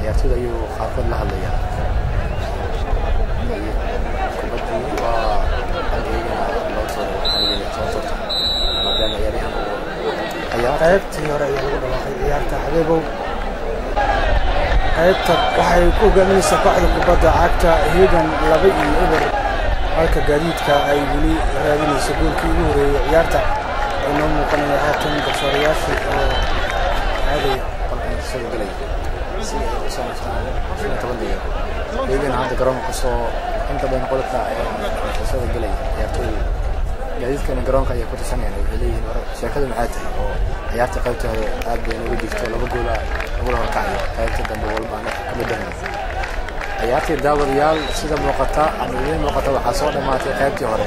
ciyaartoyda ayuu qaarkood la hadlayaa kubadii waa halkeygana loo soo turta maadaama ciyaaryahan qaybtii hore ayaa lagu dhawaaqay ciyaarta Xabiibow qaybta waxay ku hogaaminaysaa kooxda kubadda cagta Hegan 2-0 halka gaadiidka ay weli raadinayso goolkii ugu horeeyay ciyaarta inuu muuqanayo haatan garsoorayaashii oo aaday qolkan soo galay si ay u soo naftaan 15 daqiiqo Hegan hadda garoonka soo inta badan qolka soo galay ciyaartoyda gaadiidkan garoonka ayaa ku tirsanayaan waxay leeyihiin war sheekadu maxay tahay oo ciyaarta qaybta hore aad bay ugu jirto laba gool ugu horkacay qaybta dambe walba aan ka bedelnay ciyaartii daawadayaal sida muuqata ama idin muuqata waxaa soo dhamaatay qaybtii hore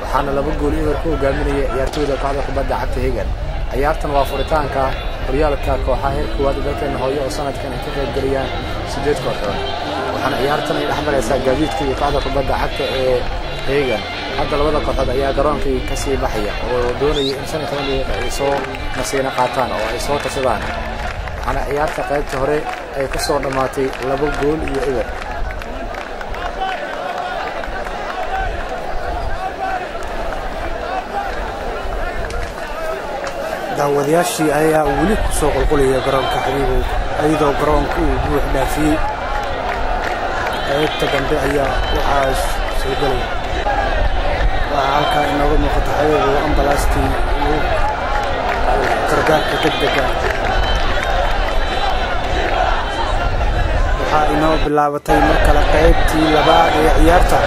waxaana laba gool iyo ku hogaaminayay ciyaartoyda kooxda kubadda cagta Hegan ciyaartan waa furitaanka horyaalka kooxaha heerkooda dalkeena hooyo oo sanadkan ay ka qayb galayaan 8 kooxood waxaana ciyaartan ay dhaxmaraysaa gaadiidka iyo kooxda kubadda cagta ee Hegan hadda labada kooxood ayaa garoonkii ka sii baxaya oo doonaya in 15 daqiiqo ay soo nasiina qaataan oo ay soo kasadaan waxaana ciyaarta qaybta hore ay ku soo dhamaatay 2 gool iyo eber daawadayaashii ayaa weli ku soo qulqulaya garoonka Xabiibow ayadoo garoonka uu buux dhaafiyay qaybta dambe ayaa waxaa soo galaya halka inooga muuqata Xabiibow ambalaastii gargaarka degdega waxaa inoo bilaabatay mar kale qaybtii labaad ee ciyaarta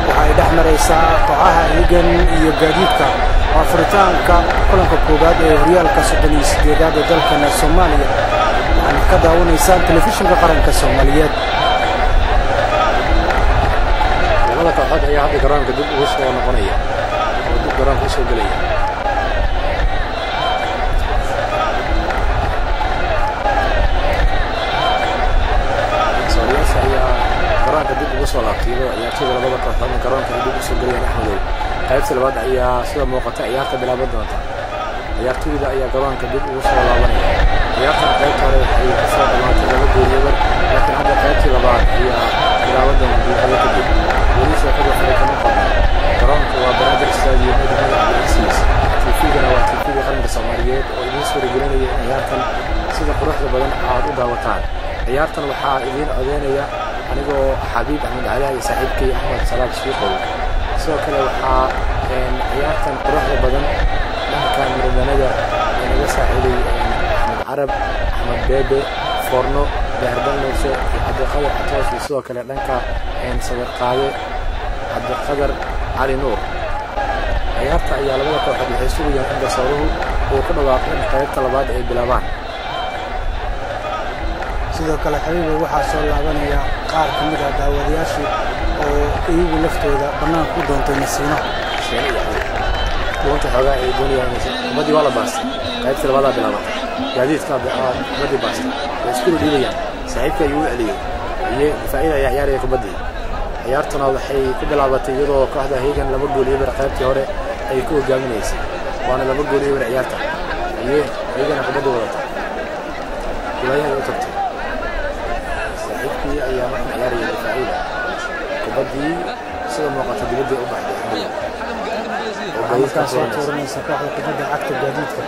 waxay dhex maraysaa kooxaha Hegan iyo gaadiidka waa furitaanka kulanka koowaad ee horyaalka 38aad ee dalka Soomaaliya waxaad ka daawanaysaan telefishinka qaranka Soomaaliyeed labada kooxood ayaa hadda garoonka dib ugu soo noqonaya oo dib garoonka u soo galaya sooyaasha ayaa garoonka dib ugu soo laabtay ciyaartoyda labada kooxood garoonka dib ugu soo galayaan Axmedow qaybta labaad ayaa sida muuqata ciyaarta bilaaban doonta ciyaartoyda ayaa garoonka dib ugu soo laabanaya ciyaartan qaybta hore ay ku soo dhamaatay 2 gool iyo laakiin hadda qaybta labaad ayaa bilaaban doonta kadib weli sheekada waxay ka noqonayaan garoonka waa Banaadir Stadium ee degmada Cabdilcasiis TV-gana waa TV-ga qaranka Soomaaliyeed oo idin soo gelinaya ciyaartan sida quruxda badan aad u daawataan ciyaartan waxaa idin codeynaya anigoo Xabiib Axmed Cali iyo saaxiibkay Axmed Salaad Shiiqow sidoo kale waxaa ciyaartan quruxda badan dhanka miranada inaga saaciday Axmed Carab Axmed Beebe Forno Beerdan Nuurshe iyo Cabdiqadar Atoosh iyo sidoo kale dhanka sawir qaade Cabdiqadar Cali Nuur ciyaarta ayaa labada kooxood waxay sugayaan in garsooruhu uu ku dhawaaqo in qaybta labaad ay bilaabaan sidoo kale Xabiibow waxaa soo laabanaya qaar ka mid ah daawadayaashii oo iyagu laftooda banaanka ku doontay nasiino doonta xoogaa ay doonayaan ummadii waa la baastay qaybta labaad bilaabatay gaadiidka ummadii baastay way isku dhiibayaan saaxiibka ayuu u celiyay iyo faa'iido ayaa ciyaaraya kubadii ciyaartuna waxay ku bilaabatay iyadoo kooxda Hegan 2 gool iyo qaybtii hore ay ku hogaaminaysay waana 2 gool iyo ciyaarta iyo Hegan kubadda wadata ilaahay u tagtay saaxiibkii ayaa markan ciyaaraya faa'iido kubadii sida muuqata dibadda u baxday halkaas oo tuuranaysa kooxda kubadda cagta gaadiidka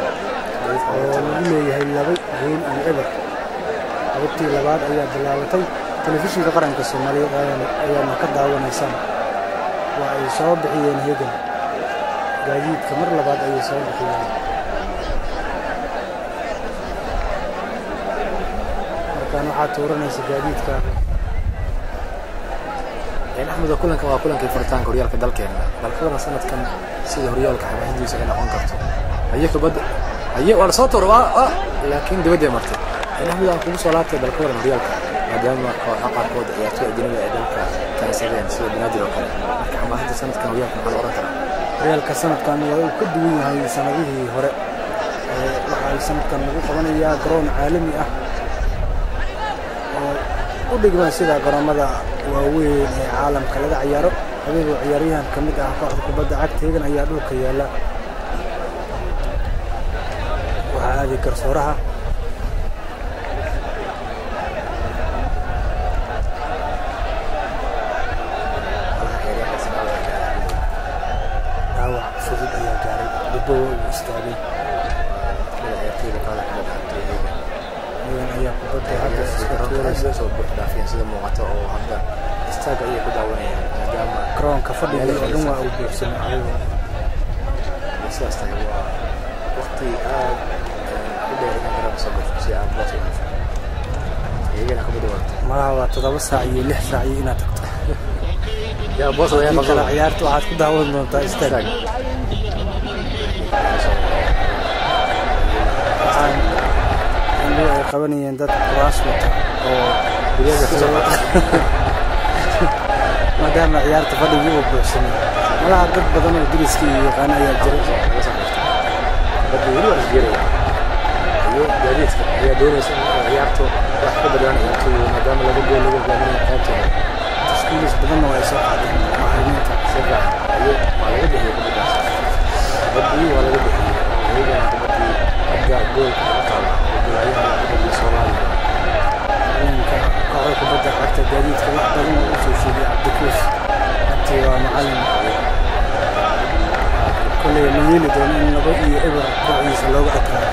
oo lagu leeyahay 2 gool iyo eber qaybtii labaad ayaa bilaabatay telefishinka qaranka Soomaaliyeed ayaana ka daawanaysaan waa ay soo bixiyeen Hegan gaadiidka mar labaad ayay soo bixiyeen markaan waxaa tuuranaysa gaadiidka Axmed kulanka waa kulankii furitaanka horyaalka dalkeena dalkana sanadkan sida horyaalka xabadiisa ay noqon karto ayay kubadda ayay wala soo tuuro laakiin dibadda martay Axmed aan kugu soo laabtay dalkana horyaalka maadaama kooxaha qaarkood ciyaartoy ajnabi ah dalka taasayeen sida Banaadir oo kale marka xamaasada sanadkan horyaalka waxaa la oran karaa horyaalka sanadkan waa uu ka duwan yahay sanadihii hore waxaa sanadkan lagu qabanayaa garoon caalami ah oo u dhigma sida garoomada waaweyn ee caalamka laga ciyaaro Xabiibow ciyaaryahan ka mid ah kooxda kubadda cagta Hegan ayaa dhulka yaala waxaa aaday garsooraha kubadda hadda garoonka soo buuxdaafiyeen sida muuqato oo hadda istaaga ayay ku daawanayaan maadaama garoonka fadhiga oo dhan waa uu buuxsamay sidaas tahay waa waqti aad u dheer in garoonka soo buuxo si aad boos u hesho iyagana kubadda wata malaha waa 7 saac iyo 6 saac iyo inaad tagto yaa boos ayaa kala ciyaarta waxaad ku daawan doontaa istaag ay qabanayeen dad kuraas wata oo guryaha ka soo qaata maadaama ciyaarta fadhigii uu buuxsamay malaha dad badan oo diriskii yaqaan ayaa jira badda weli waa isjeeraya iyo gaadiidka ayaa doonaysa in ciyaarto wax ka badaan ciyaartooyda maadaama laba gool lagu hogaaminayo qaybtooda tashkiilis badanna waa ay soo qaadeen macallimiinta si fiican iyo waa laga bixiyey kubaddaas baddii waa laga bixiyey iyagana kubaddii hadda goolka ugu taala oo golayaha kubaddii Soomaaliya macallinka kooxda kubadda cagta gaadiidka wax badan oo u soo sheegay Cabdikuus abtii waa macallin kolley ma yeeli doono in 2-0 kooxdiisa looga adkaado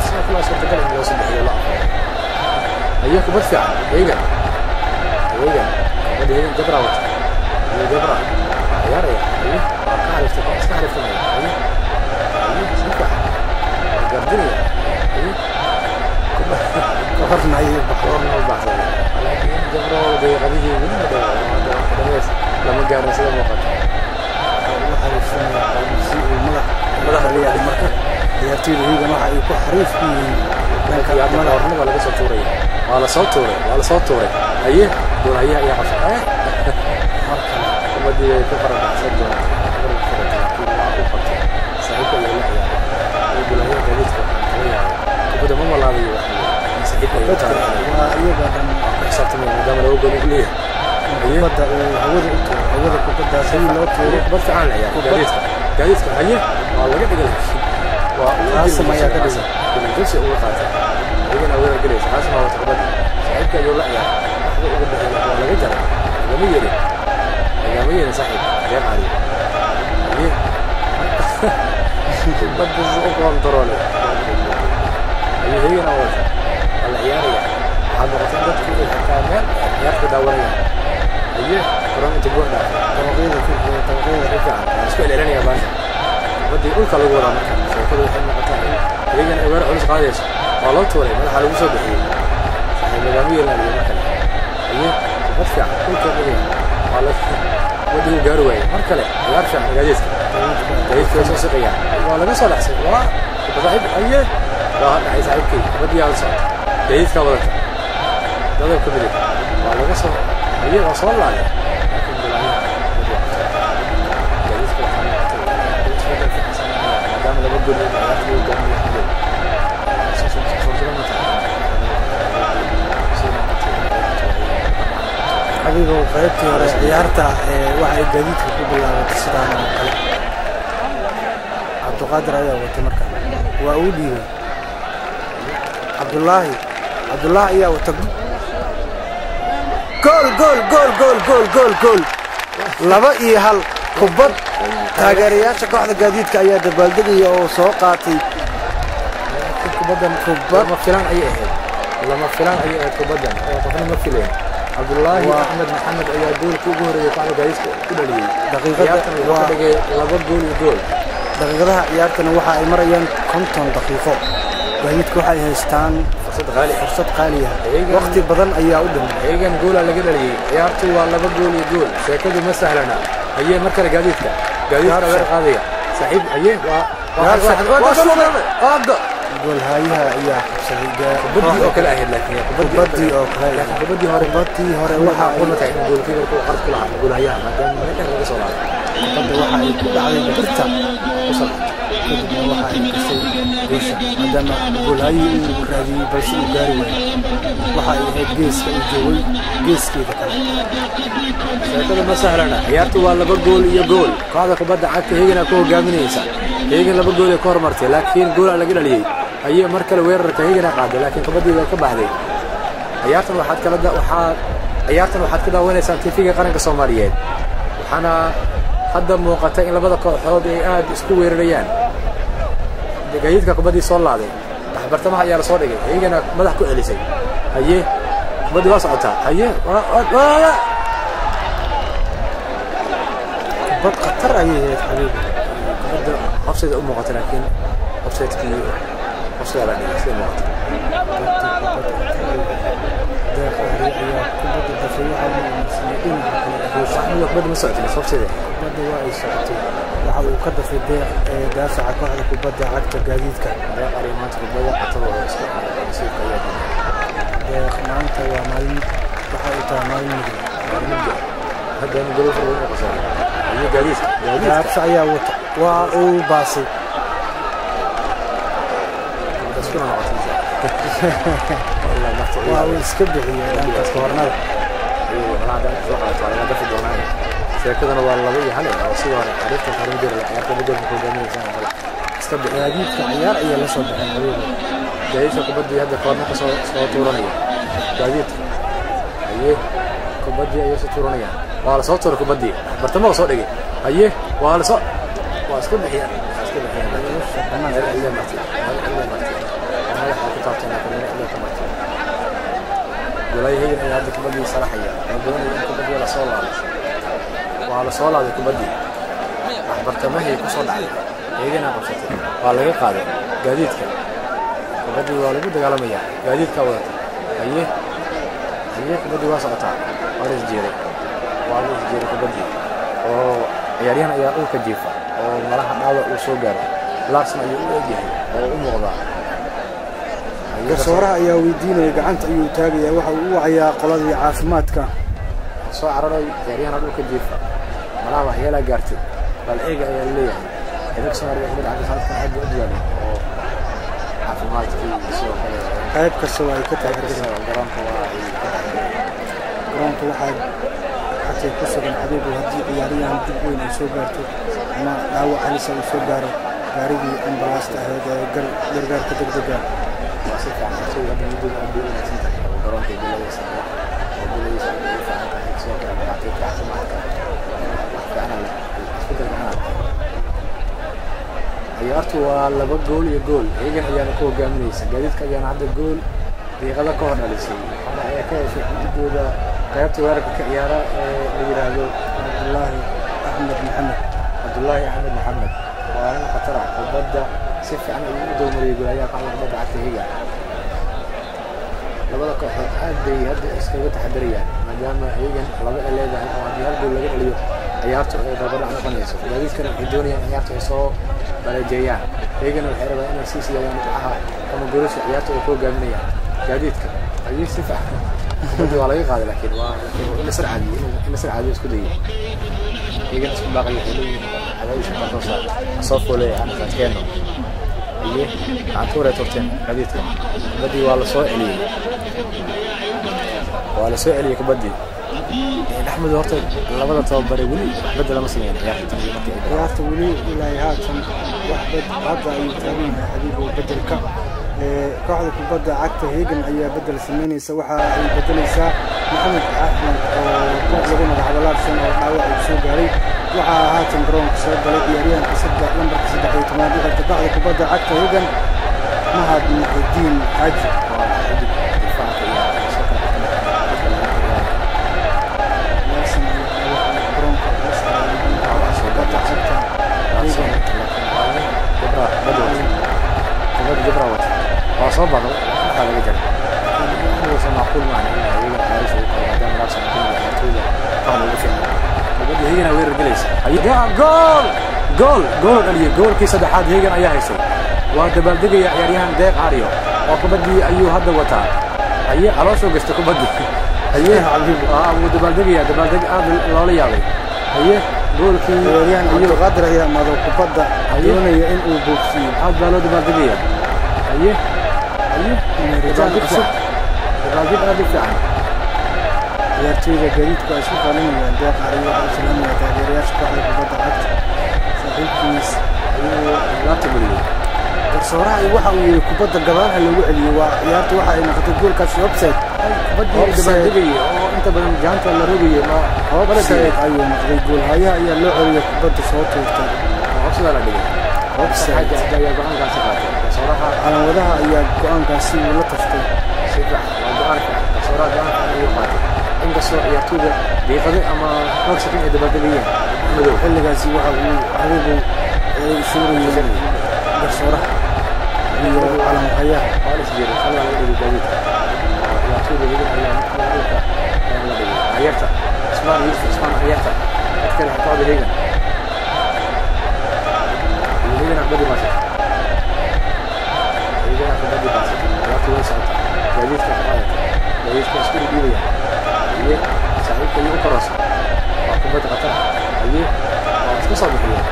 sidoo kale suurtagal in loo soo bixiyo la aqoon ayaa kubad fiican iyagana kubadda jabra wata iyo jabra ciyaaraya waa ka xariftay oo iska xariftamaya si fiican waa gardinaya kahorna ayay baxoorna u baxsan laakiin jabra daqiiqadihii weli ma dhameys lama gaarin sida muuqata u xariifsanaya si uu madaxa leeyahay marka ciyaartooyda iyagana waxa ay ku xariif ku yihiin dhanka madaxa waa laga soo tuuraya waa la soo tuuray haye doonayaha ayaa qabsatay marka kubaddii ay ku faradhacsan doonto laakiin waa u qabtay saaxiibka ayaa la ciyaaray doonayaha gaadiidka waxaan kala yaabay kubadda ma malaabayo wax saaxiibka ayaa taageeray waa iyaga dhan ku xisaabtamaya maadaama laba gool u leeyahay kubadda uu hawada u tuuro hawada kubadda sidii loo tuuro kubad fiican la ciyaar gaadiidka haye waa laga dhigay waa qaasim ayaa ka dhigay gulgulsi uga qaatay iyagana weerar gelaysa qaasim waa wata kubadda saaxiibka ayuu la ciyaaray waxba uga bixiyay waa laga jaray lagama yeelin saaxiib reer cali haye kubadda u koontaroole haye iyagana wata waa la ciyaaraya waxaad noqotay dadku ay xataa meel ciyaarta daawanayaan haye koran inta gool dhaafay dabaqyada fiican waa isku celcelinaya baasha kubaddii dhulka lagu wadaa marka sheekadu waxay noqotaa in iyagana ay weerar culus qaadayso waa loo tuuray madaxa lagu soo bixiyey saaxiib lagama yeelinayo mar kale haye kubad fiican dhulka dhigaya waa la kubaddii uu gaari waayey mar kale ciyaar fiican gaadiidka way soo siqayaan waa laga soo dhaxsay waa saaxiib haye waa dhacay saaxiibkay kubaddii aa socota gaadiidkaa wadata dadabka midig waa laga soo haye waa soo laalay laakiin golayaha gaadiidka waxaa noqotay maadaama laba gool ciyaarta lagu gaarinayo xabiibow qaybtii hore ciyaarta waxay gaadiidka ku bilaabatay sidaan oo kale cabdiqaadir ayaa watay marka waa uu dhiibay cabdullaahi ayaa wata gool 2-1 kubad taageerayaasha kooxda gaadiidka ayaa dabaaldegaya oo soo qaatay kubaddan lama filaan ayay ahayd kubaddan oo qofna ma filayn cabdullaahi axmed maxamed ayaa goolkii ugu horreeyay kooxda gaadiidka ku dhaliyey ciyaartana wuxuu ka dhigay 2 gool iyo gool daqiiqadaha ciyaartana waxa ay marayaan 50 daqiiqo gaadiidka waxay haystaan fursad qaali ah waqti badan ayaa u dhimay iyagan goola laga dhaliyey ciyaartu waa 2 gool iyo gool sheekadu ma sahlana ayay mar kale gaadiidka weer qaadaya saaxiib ayay waa gool haayaha ayaa qabsaday kubaddii oo kale ahayd laakiin kubaddii hore waxa ay tahay in goolkiibarku qad ku lahaa gool haayaha maadaama meel dheer laga soo laabay kubadda waxa ay ku dhacday birta kusal kadibna waxa ay gashay geesha maadaama gool haayihii uu raadiyey balse uu gaari waayey waxa ay ahayd geeska uu joogay geeskeeda kale sheekada ma sahlana ciyaartu waa 2 gool iyo gool kooxda kubadda cagta Hegan ku hogaaminaysa Hegan 2 gool ay ka hormartay laakiin gool laga dhaliyay ayay mar kale weerarka Hegan qaaday laakiin kubaddii way ka baxday ciyaartan waxaad ka daawanaysaa TV-ga qaranka Soomaaliyeed waxaana hadda muuqata in labada kooxood ay aad isku weerarayaan gaadiidka kubaddii soo laaday bartamaha ayaa la soo dhigay iyagana madax ku celisay haye kubaddi waa socotaa haye bad khatar ayay ahayd xabiib kubadda offside u muuqata laakiin offside-kii offside la dhigay sida muuqata kubadda ma socotin offside kubadda waa ay socotay waxa uu ka dafay daafaca kooxda kubadda cagta gaadiidka maanta kubadda cagta oo iska nasiibka ayaa maanta waa maalin waxa ay tahay maalin muddo hadda ma golo furo oo qasay iyo gaadiidka ayaa wata waa uu baasay dadkuna noqotay waa uu iska bixiyay dhankaas hornada sheekadana waa laba iyo hal oo sidoo hore xariifta xarunjir ciyaarta midda ku hogaaminaysa iska gaadiidka ciyaar ayaa la soo baxay xabiib gaadiidka kubaddii hadda koorna ka soo tuuranaya gaadiidka haye kubaddii ayay soo tuuranayaan waa la soo tuuray kubaddii bartamaha soo dhigay haye waa la soo waa iska bixiyaan golayahay ayaa hadda kubaddii salaxaya oo doonaya in kubaddii la soo laabo waa la soo laaday kubaddii bartamahii ku soo dhacday iyagana qabsatay waa laga qaaday gaadiidka kubaddii waa lagu dagaalamayaa gaadiidka wadata haye kubaddii waa socotaa waa la isjeeray kubaddii oo ciyaaryahan ayaa dhulka jiifa oo malaha dhaawac uu soo gaaro laarsan ayuu u egyahay oo u muuqdaa garsooraha ayaa weydiinaya gacanta ayuu taagayaa waxa uu u wacayaa qoladii caafimaadka soo cararay ciyaaryahan dhulka jiifa malaha waxyeelaa gaartay bal eega ayaa leeyahay xidhag soomaaliya kubadda cagta sanadkan aad buu u dadaalay oo caafimaadkii sidoo kale qayb kasta waa ay ka taxadireen garoonka waa ay ka taxadireen garoonka waxaa xatay ku sugan xabiibu haddii ciyaaryahan dib weyn ay soo gaarto ama dhaawac halisa uu soo gaaro gaarigii ambalaasta ahayd ee gargaarka degdega si fiican soo wada muddo aad u wanaagsan tahay garoonka bilaysa oo bilaysa u fiican tahay soo kala dhacay caafimaadka ciyaartu waa 2 gool iyo gool eegan ayaana ku hogaaminaysa gaadiidka ayaana hadda gool daqiiqada ka hor dhalisay waxa ay ka heshay xididooda qaybta weerarka ka ciyaara ee la yiraahdo Abdullahi Ahmed Mohamed waa in khatar ah kubadda si fiican ay u doomariyay goolayaha kooxda kubadda cagta higa labada kooxood aad bay hadda iskaga taxadirayaan maadaama eegan laba ay leedahay oo haddii hal gool laga dhaliyo ciyaartu ay dabadhac noqonayso gaadiidkana waxay doonayaan ciyaartu ay soo balajeeyaan eegana waxay rabaan inay sii siiyaan dhibcaha ama goolasha ciyaartu ay ku hogaaminayaan gaadiidka ayay si fiican waa laga qaaday laakiin waa in la sarcaadiyo isku dayay eegana isku baaqaya waxay leeyihiin cadaadis soo foolay aan qaadkeeno iyo aantuure turteen gaadiidka kubaddii waa la soo celiyey kubaddii أحمد horta labada tababare wali bedel lama sameeyay ciyaarta wali ilaa haatan wax hadda ay taagan xabiibo bedelka kooxda kubadda cagta Hegan ayaa bedel sameynaysa waxa ay bedelaysaa Maxamed Axmed oo lagu magacaabo Larson oo dhaawac uu soo gaaray waxa haatan garoonka soo galay ciyaaryahanka saddex lambarka 13 kooxda kubadda cagta Hegan Mahad Muhiddin Haji صبر هذا الجل هو معقول معنا هي عايش وقدام راس الدنيا طويله قام بالفعل بدي هنا وين رجليس هيا جول جول كي صدحات هيجن ايا هيسو وهذا بلدقي يا ريان ديق عاريو وكبدي ايو هذا وتا هيا علوشو قشت كبدي هيا حبيبي ابو دبلدقي يا دبلدقي لا لا يالي هيا جول كي ريان ايو قدر هي ما كبدا دونيا ان او بوكسي هذا لو دبلدقي هيا رجال دفاع ciyaartoyda gaadiidku ay isku qalinayaan deeq cariyo oo islaamiga taageerayaasha kooxda kubadda cagta saaxiibkiis ayuu laabta geliyay garsooraha waxa uu yiri kubadda gadaal loogu celiyo waa ciyaartu waxa ay noqotay goolkaas offside kubadda dabadegay oo inta badan jaanta la rogayo ma offside ayuu noqday gool hayaha ayaa loo celiyay kubadda soo tuurtay offside la dhigay offside ayaa go'aankaasi qaatay garsooraha calanwadaha ayaa go'aankaasi uu la taftay si fiican waa go'aanka garsooraha go'aanka ayuu qaatay inkastoo ciyaartooyda daqiiqado ama dhowr sakan ay dabaaldegayeen madow xilligaasi waxa uu habibu suurayay garsooraha iyo calanwahayaha waa la isjiray xalaa laga dhigay gaadiidka ciyaartooyda higan ayaa marka la dhigay cayarta ismaan yusuf ismaan cayarta dadkale xitooda higan higan akbadi baasay higan akbadi baasay ciyaartooy way socota gaadiidka qaadata gaadiidka isku dhiibaya iyo saaxiibka iyo u kororsa waa kubadda khatar aye waa iska soo bixiyeen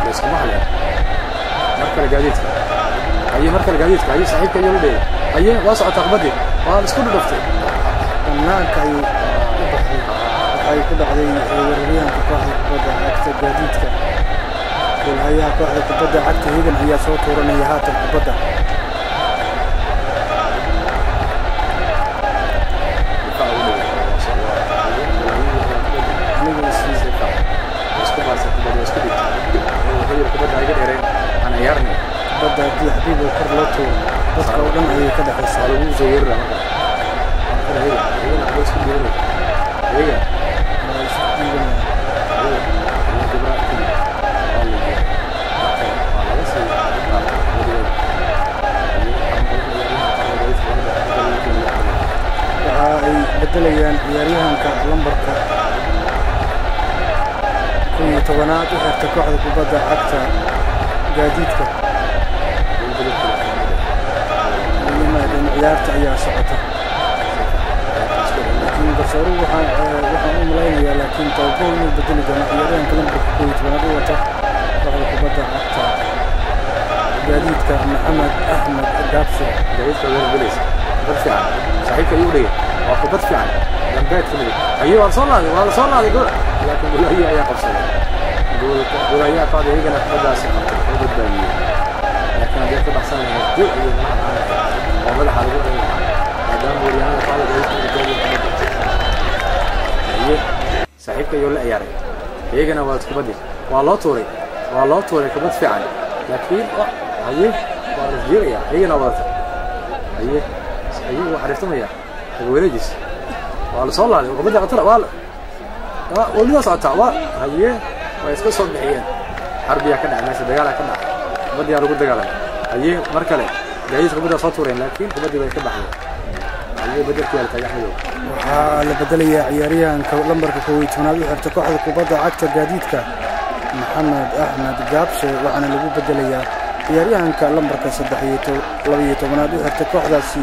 layskuma hadleen markale gaadiidka aye saaxiibka iyo la dheeyay aye waa socotaa kubaddii waa la isku dhudhuftay banaanka ayuu u baxay waxay ku dhacday weeraryahanka kooxda kubadda cagta gaadiidka goolhayaha kooxda kubadda cagta higan ayaa soo tuuranaya haatan kubadda kubadda haddii xabiib oo kor loo tuuro dadka oo dhan ayay ka dhexaysaa lagu soo weerara waxa ay bedelayaan ciyaaryahanka lambarka 11aad u xirta kooxda kubadda cagta gaadiidka ciyaarta ayaa socota laakiin garsooruhu waxaan u malaynayaa laakiin toobo inuu bedeli doono ciyaaryahanka lambarka 11aad u wata kooxda kubadda cagta gaadiidka maxamed axmed gaabshe gaadiidka weerar gelaysa kubad fiican saaxiibka ayuu dhigay waa kubad fiican dambeed ka midig ayuu waa la soo naaday gool laakiin goolahiya ayaa qabsaday goolahiyaa qaada iyagana kubaddaasi qabtay oo badbaadiyey laakiin haddii ku dhaqsan lahayd gool ayuu malaha ahaan oo madaxa lagu dhalin lahaa maadaama weeryahanada qaada gaadiidka aye saaxiibka ayuu la ciyaaray iyagana waa kubaddii waa loo tuuray kubad fiican laakiin haye waa la isjiiraya iyagana wadata haye ayuu xariiftamaya wareejis waa la soo laaday kubadda qatar waa weliba socotaa waa haye way iska soo bixiyeen xarbiyaa ka dhacay meesha dagaalaa ka dhacay kubaddiyaa lagu dagaalamay haye mar kale gaadiidka kubaddaa soo tuureen laakiin kubaddii bay ka baxday haye bedelkii waa la taagay axmedow waxaa la bedelayaa ciyaaryahanka lambarka 11aad u xirta kooxda kubadda cagta gaadiidka maxamed axmed gaabshe waxaana lagu bedelayaa ciyaaryahanka lambarka 12aad u xirta kooxdaasi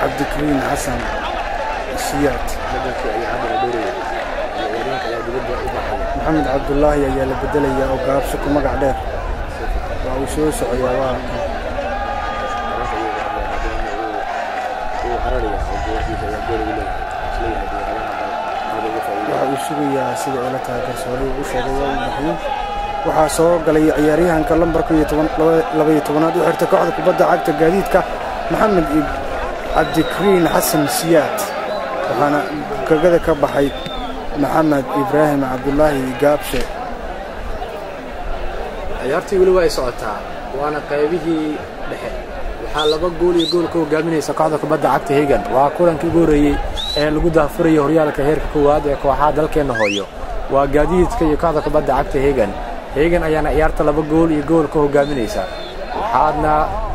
cabdikariin xasan siyaad maxamed cabdulaahi ayaa la bedelayaa oo gaabshe ku magac dheer waa uu soo socoyaa waa waxa uu sugayaa sida ay la tahay garsooruhu u sheegay waa uu baxiyey waxaa soo galay ciyaaryahanka lambarka 12aad u xirta kooxda kubadda cagta gaadiidka maxamed cabdikariin xasan siyaad waxaana gagada ka baxay maxamed ibraahim cabdulaahi gaabshe ciyaartii weli waa ay socotaa waana qaybihii dhexe waxaa laba gool iyo gool ka hogaaminaysa kooxda kubadda cagta higan waa kulankii ugu horeeyey ee lagu daafurayay horyaalka heerka koowaad ee kooxaha dalkeenna hooyo waa gaadiidka iyo kooxda kubadda cagta higan ayaana ciyaarta laba gool iyo gool ka hogaaminaysa waxaadna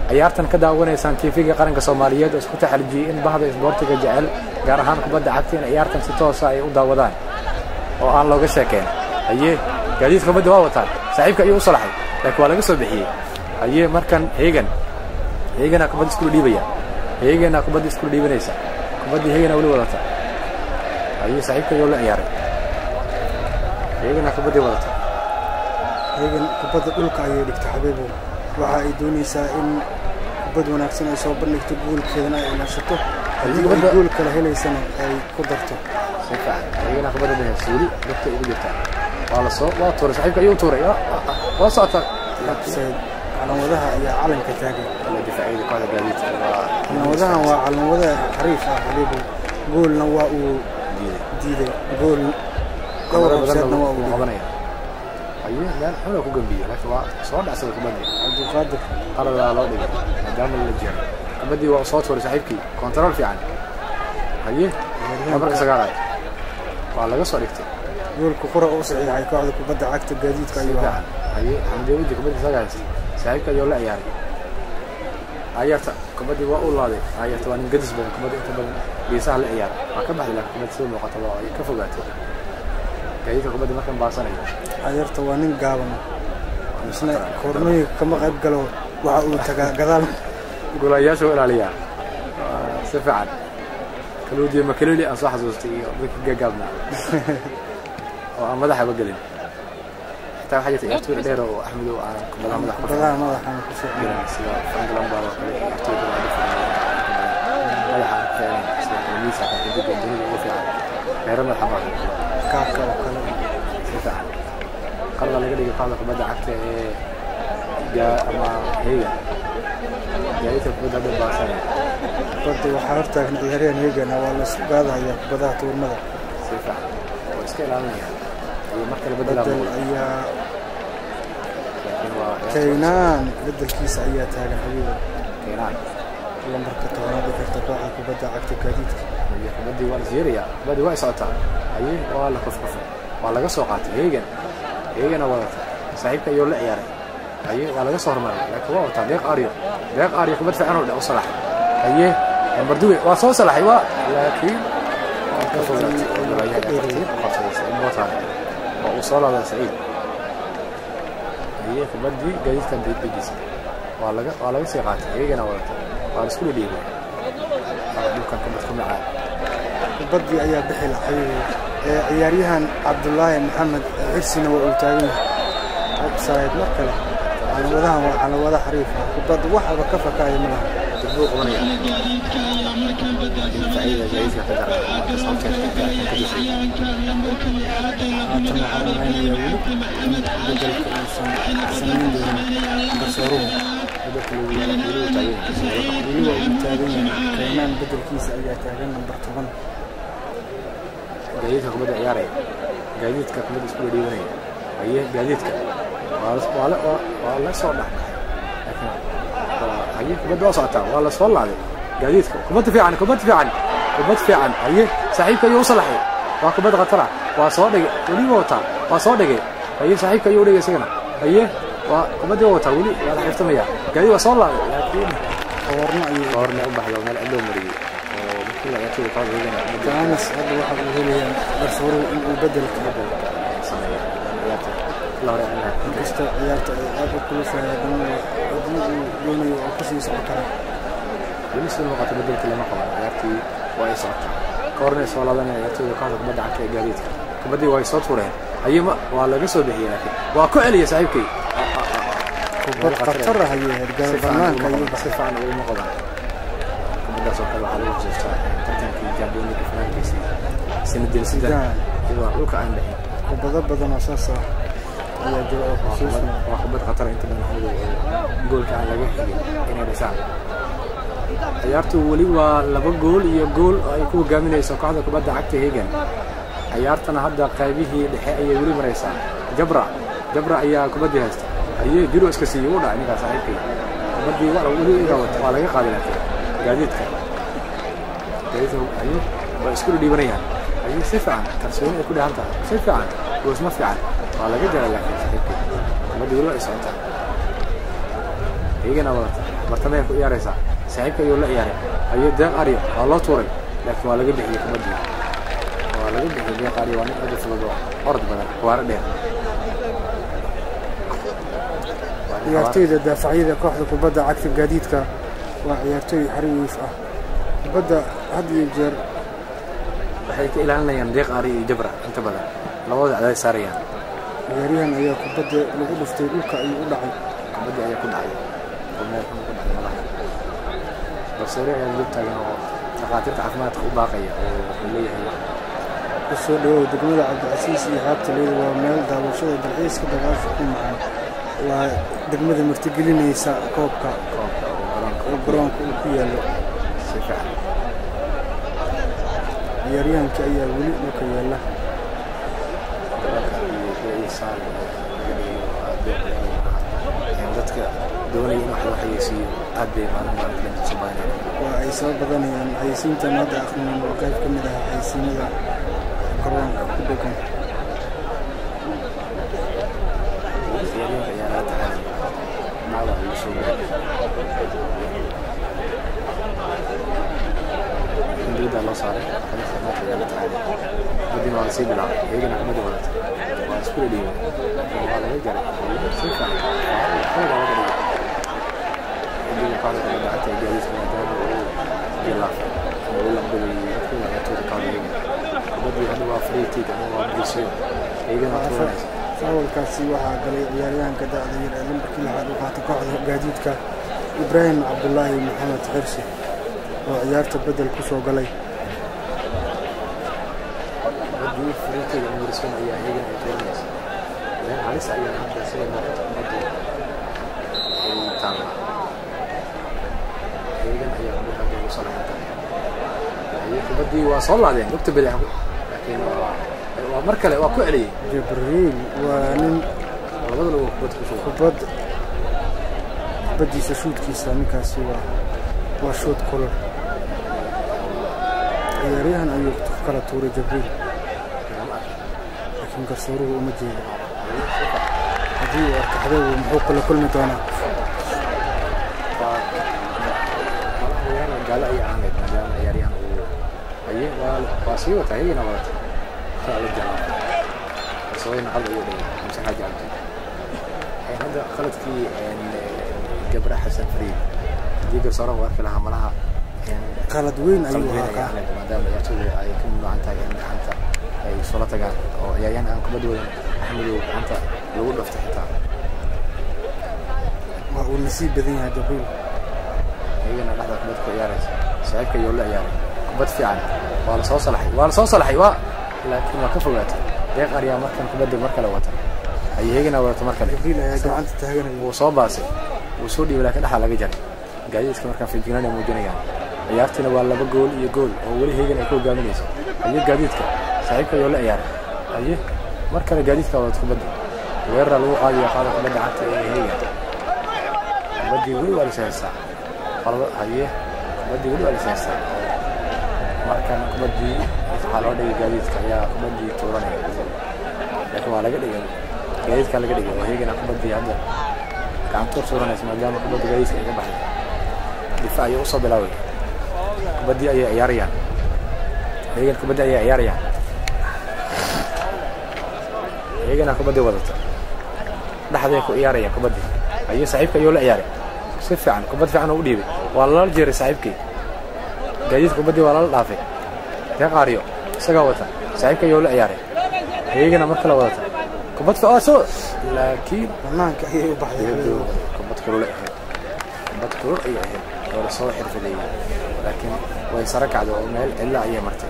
ciyaartan ka daawanaysaan TV-ga qaranka Soomaaliyeed oo isku taxalujiyay in bahda isboortiga jecel gaar ahaan kubadda cagta in ciyaartan si toos ah ay u daawadaan oo aan looga sheekeen haye gaadiidka kubadda waa wataan saaxiibka ayuu u salaxay laakiin waa laga soo bixiyay haye markan heegana kubadda isku dhiibanaysa kubadda heegana wali wadata haye saaxiibka ayuu la ciyaaray heegana kubadda wadata heegan kubadda dhulka ayay dhigtay xabiibo waxa ay doonaysaa in kubad wanaagsan ay soo bandhigto goolkeedana ay ilaashato haddii ay gool kala helaysana ay ku darto si fiican heegana kubadda dhinaca suuli dadka ugu jirta waa tuuray saaxiibka ayuu tuuray waa socota calanwadaha ayaa calanka taagay difaaciyada kooxda gaadiidka calanwadahan waa calanwada xariif ah xabiibo goolna waa uu diiday gool dhowr absaadna waa uu qabanaya أيه لا حنا كو جنبيه لكن صار عسل كبدي عبد القادر قرر لا لا دقيقة مدام اللي جاي كبدي وصوت ولا صاحبكي كنترول في عني أيه أمرك سجارة والله قصة ركتي يقول كقرأ أوسع يعني قاعد كبدي عكت الجديد كأيوه أيه عم ديودي كبدي سجارة صاحبك يولا يعني ayarta kubadii waa u laaday ayarta waa nin gadis badan kubadii inta badan geesaha la ciyaar waa ka baxday laakiin kubadii soo muuqata waa ay ka fogaatay gaadiidka kubadii markan baasanayo ayarta waa nin gaaban isna kornooy kama qayb galo waxa uu tagaa gadaal golayaasha ilaaliya si fiican kaluudiye makalili aan soo xasuustay iyo dadka gaabna oo aan madaxa bagalin حتى حاجة يرتوي دير وأحمد وأنا كبلا مدح كبلا مدح أنا كسر سلا فرنج لامبا وكله يرتوي كبلا مدح كائن سلا ميسا كان يدق الدنيا وفيها غير ما حمار كاكا وكله سلا قرر لقى قاعدة كبدا عكت جاء ما هي جايته كبدا بالباسين كنت وحارتك نعيرين هيجا ولا سقاطها هي كبدا طول مدى سلا وإسكال عملية المركلة بدل كينان بدل كيس عيات هذا حبيبي كينان والله مركته أنا ذكرت واحد وبدأ عكت جديد بدي ولا زيريا بدي وايد صوتها أيه ولا كف ولا قصة قاتل هيجن ولا صاحبك يقول عياري أيه ولا قصة هرمان لكن هو تعليق أريق كبد في عنه ولا صلاح أيه بردوي وصل صلاح أيوة لكن كفوزات ولا يحتاج خاصة وصل على سعيد هي كبدي جايز كان بيجلس ولا سيقات هي أنا ولا سكول دي ممكن كم معاه كبدي أي بحل حبيبي عياريهن عبد الله محمد عرسنا وأوتاين أبصايد مركلة على وضع حريف كبدي واحد وكفى كاي منها تبوق غنية سعيدة جايز كتدرع كينان بدل كيس أي تاجن نمبر 7 جايزها كبدا عياري جايزتك كبدا سكول ديوانية أيه جايزتك ولا صار لك لكن أيه كبدا وصلتها ولا صار لك جايزتك كبدا في عن أيه صاحبك يوصل حي وكبدا غطرة وصادق ولي موتا وصادق أيه صاحبك يوري سجنا أيه وكبدا وتا ولي ولا عرفت مياه جاي وصل لك لكن صورنا بحيو مال عندهم مريء وكل عياته قال هنا جانس هذا واحد وهي برسول البدل صنايع عياته الله يرحمه كست عياته أبو كل شيء دوني وقصي سكرة بالنسبة للوقت بدل كلمة قبل عياتي ويسعط كورني سؤال لنا عياته وكانت بدع كجاريت كبدي ويسعط فرين أيما ولا جسوا به لكن وكل يا صاحبك قطرة هي الرجال برنامج كيو بصير عن أول مقابلة كبدا سوكر على وجه الشارع ترتين جابوني كفنان بيسي سند السودان إذا لوك عن بحين بدأ مسافة هي جوا خصوصا وخبط خطر أنت من حلو جول كان لقيه إنه رسالة عيارته ولي ولبا جول يكون جامين يسوق هذا كبدا عكته هيجن عيارتنا هذا قايبه دحية ولي مريسان جبرة أيها كبدا هست أيه جلو إسكسي ولا يعني كصاحبي بدي ولا ولي إذا ولا يقال لك جديدك أيه وإسكول دي بريان أيه سفعان ترسلون يكون هذا سفعان واسمه فعان ولا جد ولا صاحبي بدي ولا إسانتا يجينا ولا مرتبة يكون يارسا صاحبك يقول ياري أيه ده أريء الله توري لكن ولا جد هي كبدي ولا جد هي قاري وانا أجلس في الوضع أرض بدل وارد عيارتوي دافعية كوحدة كبدا عكس جديدك وعيارتوي حريف بدأ هذه الجر بحيث إلى أن يندق أري جبرة أنت بدأ لوضع على ساريان عياريان أيها كبدا لغو بفتيقولك أي أدعي كبدا أي كدعي وما يكون كدعي ملاحظ بس سوريا يجب تاقنا تقاتلت عفمات باقية وكلية هي السؤال هو دقمة عبد العزيز يحابت لي ومال داوشة بالعيس كده غافكم معنا ودقمة المرتقلين يسا كوبكا وبرونك وكيالو سفعل عياريان كأيها ولي وكيالا dadka doonaya in wax loo xayeysiiyo aad bay maalin kale soo badanayaan waa ay soo badanayaan xayeysiinta hadda aqoon oo qayb ka mid ah xayeysiinada garoonka ku dhegan ciyaaryahanka ayaa la tacaalay dhaawac uu soo gaaray inta loo saaray xadiiska maanta ayaa la tacaalay kadibna waa lasii bilaabay iyagana kumada wadata waa isku dhadhiibay waa laga jaray si fiican waa laga dhigay kadibna qaadada la dhacatay gaadiidka maadaama uu jilaafay ama uu laqbaday dadkii ciyaartooyda qaadayay kubadii hadda waa free kick ama waa bulsiyo iyagana waa tuuranaysa faawalkaasi waxaa galay ciyaaryahanka da'da yar ee lambarkii lixaad u qaatay kooxda gaadiidka ibraahim cabdullaahi maxamed xirsi oo ciyaarta bedel ku soo galay بدي فريقي المرسوم أيها هي الجوانس لأن عريس أيها هذا سوى نقطة بدي تعمل هي أيها هذا وصل هي بدي وصل عليه نكتب له لكن ومركله وكعلي جبريل ونن بدل وبدك شو بدي سشوت كيساني كاسوا وشوت كولر ciyaaryahan ayuu kala tuuray Jibriil laakiin garsooruhu uma jeedo hadii uu arko muxuu kala kulmi doonaa قال أي عامل مجال عياريان أيه واسيو تهينا وقت قال الجماعة سوينا على يدي مش حاجة عندي هذا خلت في جبر حسن فريد دي قصارة وقت لها ملها qalad weyn ayuu ahaa maadaama ciyaartooyda ay ka mudnaantahay in gacanta ay soo tagaan oo ciyaaryahan aan kubadooda Axmedow gacanta lagu dhaftay xitaa waa uu nasiib badan yahay Jibriil iyagana dhexda kubad ku ciyaaraysa saaxiibka iyo la ciyaar kubad fiican waa la soo salaxay laakiin waa ka fogaatay deeq ariya markan kubadda mar kale wata ayagana wata mar kale Jibriil ayaa gacanta taaganay uu soo baasay uu soo dhiibay laakiin dhaxa laga jaray gaadiidka markan fiijinana muujinayaan ciyaartina waa laba gool iyo gool oo wali heegan ay ku hogaaminayso ayay gaadiidka saaxiibka iyo la ciyaaray ayay mar kale gaadiidka wada kubadda weerar lagu qaadiyo qaada kubadda cagta ee heegan kubadii wali waa la saarsaa qalad ayay kubadii wali waa la saarsaa markan kubadii waxa loo dhigay gaadiidka ayaa kubadii tuuranaya laakiin waa laga dhigay gaadiidka laga dhigay oo heegan kubadii hadda gacanta tuuranaysa maadaama kubadda gaadiidka ay ka baxday difaac ay u soo bilaaway بدي أي عياريان هيجن كبدي أي عياريان هيجن أكو بدي وضعت لحظة يكو عياريان كبدي أي صاحبك يقول عياري سيف عن كبدي في عنه وديبي والله الجري صاحبك جايز كبدي والله العافية يا قاريو سجاوته صاحبك يقول عياري هيجن أمرك لو وضعت كبدي في أسو لكن ما كأي بحد كبدي كلو عياري كبدي كلو عياري ولا صاحب حرفي لكن ويسرك عدو مال إلا أي مرتين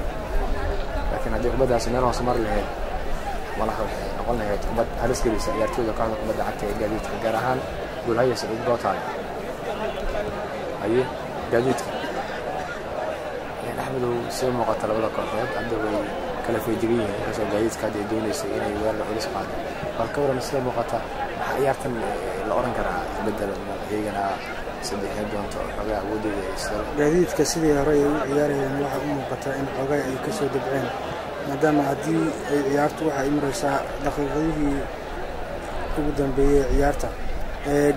لكن هذه كبدة سنين وسمر لها ما له قلنا هي كبد هرس كريسة يرتوي ذكر كبدة عكتة جديد جرهان يقول هاي سعود قطعي هاي جديد يعني أحمد سيم مقتل ولا قطعات عنده كلفة جريه بس جديد كاد يدون يسيرنا يورد وليس قاد فالكورة مثل مقطع حياة الأورن كنا بدل هي جنا سدحين doonto xogaa awoodooda ay soo gaadiidka sidii hore ay ciyaarayeen waxa u muuqata in xogaa ay ka soo dabceen maadaama hadii ay ciyaartu waxa ay maraysaa daqiiqadihii ugu dambeeyay ciyaarta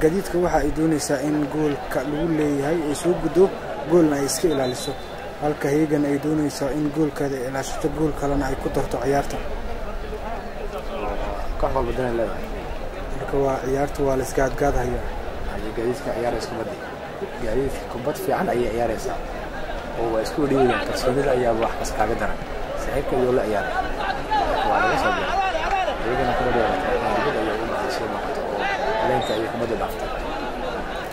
gaadiidka waxa ay doonaysaa in goolka lagu leeyahay ay soo gudo goolna ay iska ilaaliso halka heegan ay doonaysaa in goolkeeda ilaashato gool kalena ay ku darto ciyaarta koox walba dan leedahay marka waa ciyaartu waa la iska adkaadaya gaadiidka ciyaaraysa kubadda gaadiidka kubad fiican ayay ciyaaraysaa oo waa isku dhiibeen kalsoonida ayaa wax kas kaaga daran saaxiibka iyo la ciyaaray waa laga soo jeedaa iyagana kubadda kubadda ayaa ugu baxsay noqoto oo leenka ay kubadda dhaaftay